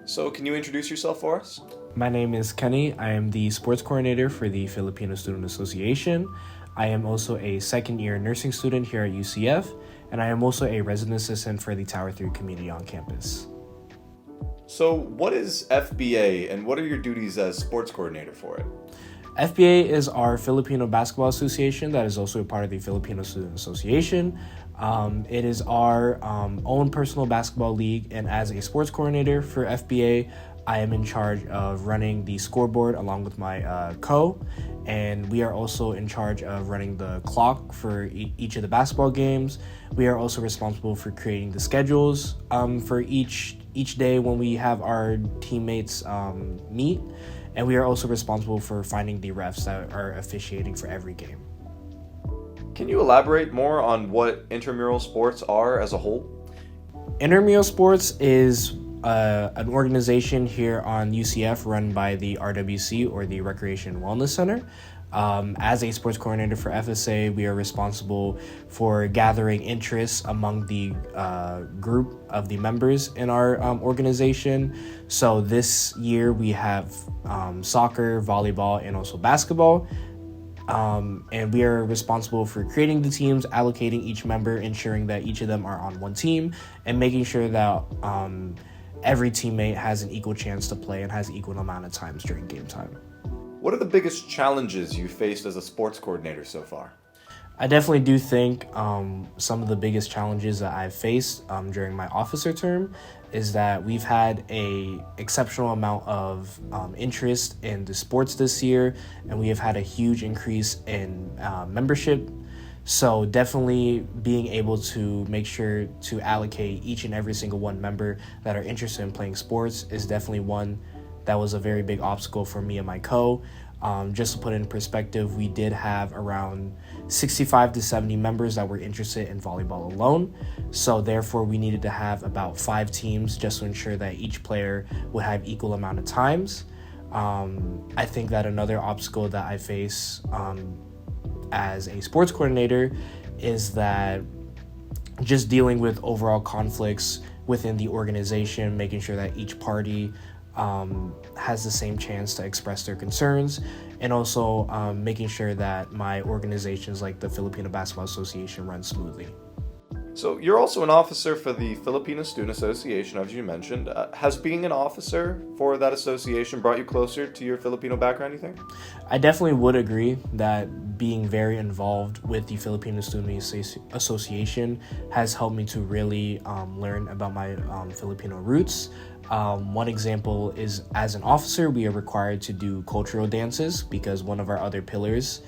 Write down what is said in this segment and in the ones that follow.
So can you introduce yourself for us? My name is Kenny. I am the sports coordinator for the Filipino Student Association. I am also a second-year nursing student here at UCF, and I am also a resident assistant for the Tower 3 community on campus. So what is FBA and what are your duties as sports coordinator for it? FBA is our Filipino Basketball Association that is also a part of the Filipino Student Association. It is our own personal basketball league, and as a sports coordinator for FBA, I am in charge of running the scoreboard along with my and we are also in charge of running the clock for each of the basketball games. We are also responsible for creating the schedules for each day when we have our teammates meet. And we are also responsible for finding the refs that are officiating for every game. Can you elaborate more on what intramural sports are as a whole? Intramural sports is an organization here on UCF run by the RWC, or the Recreation and Wellness Center. As a sports coordinator for FSA, we are responsible for gathering interests among the group of the members in our organization. So this year we have soccer, volleyball, and also basketball. And we are responsible for creating the teams, allocating each member, ensuring that each of them are on one team, and making sure that every teammate has an equal chance to play and has equal amount of times during game time. What are the biggest challenges you faced as a sports coordinator so far? I definitely do think some of the biggest challenges that I've faced during my officer term is that we've had a exceptional amount of interest in the sports this year, and we have had a huge increase in membership. So definitely being able to make sure to allocate each and every single one member that are interested in playing sports is definitely one that was a very big obstacle for me and my just to put it in perspective, we did have around 65 to 70 members that were interested in volleyball alone. So therefore, we needed to have about 5 teams just to ensure that each player would have equal amount of times. I think that another obstacle that I face as a sports coordinator is that just dealing with overall conflicts within the organization, making sure that each party has the same chance to express their concerns, and also making sure that my organizations like the Filipino Basketball Association run smoothly. So you're also an officer for the Filipino Student Association, as you mentioned. Has being an officer for that association brought you closer to your Filipino background, you think? I definitely would agree that being very involved with the Filipino Student Association has helped me to really learn about my Filipino roots. One example is, as an officer, we are required to do cultural dances because one of our other pillars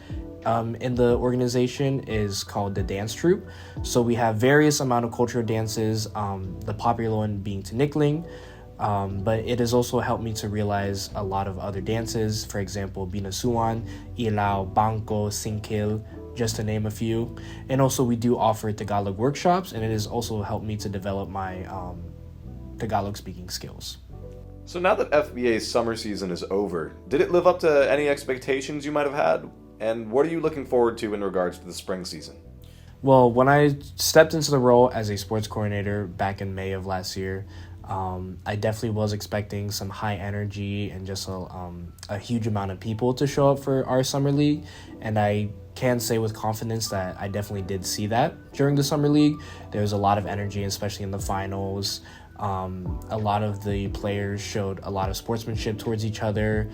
in the organization is called the dance troupe. So we have various amount of cultural dances, the popular one being Tinikling, but it has also helped me to realize a lot of other dances, for example, Binasuan, Ilaw, Bangko, Singkil, just to name a few. And also we do offer Tagalog workshops, and it has also helped me to develop my Tagalog speaking skills. So now that FBA's summer season is over, did it live up to any expectations you might have had? And what are you looking forward to in regards to the spring season? Well, when I stepped into the role as a sports coordinator back in May of last year, I definitely was expecting some high energy and just a huge amount of people to show up for our summer league. And I can say with confidence that I definitely did see that during the summer league. There was a lot of energy, especially in the finals. A lot of the players showed a lot of sportsmanship towards each other.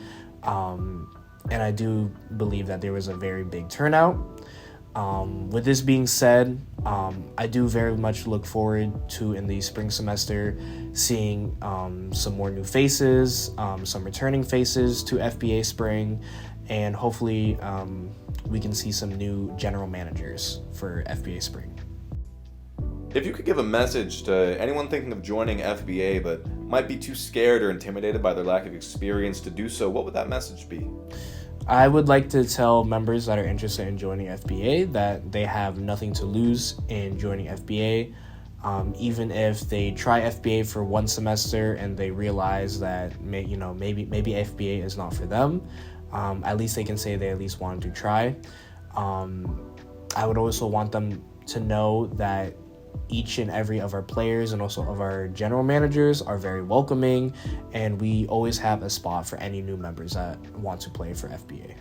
And I do believe that there was a very big turnout. With this being said, I do very much look forward to, in the spring semester, seeing some more new faces, some returning faces to FBA Spring, and hopefully we can see some new general managers for FBA Spring. If you could give a message to anyone thinking of joining FBA but might be too scared or intimidated by their lack of experience to do so, what would that message be? I would like to tell members that are interested in joining FBA that they have nothing to lose in joining FBA. Even if they try FBA for one semester and they realize that maybe FBA is not for them, at least they can say they at least wanted to try. I would also want them to know that each and every of our players and also of our general managers are very welcoming, and we always have a spot for any new members that want to play for FBA.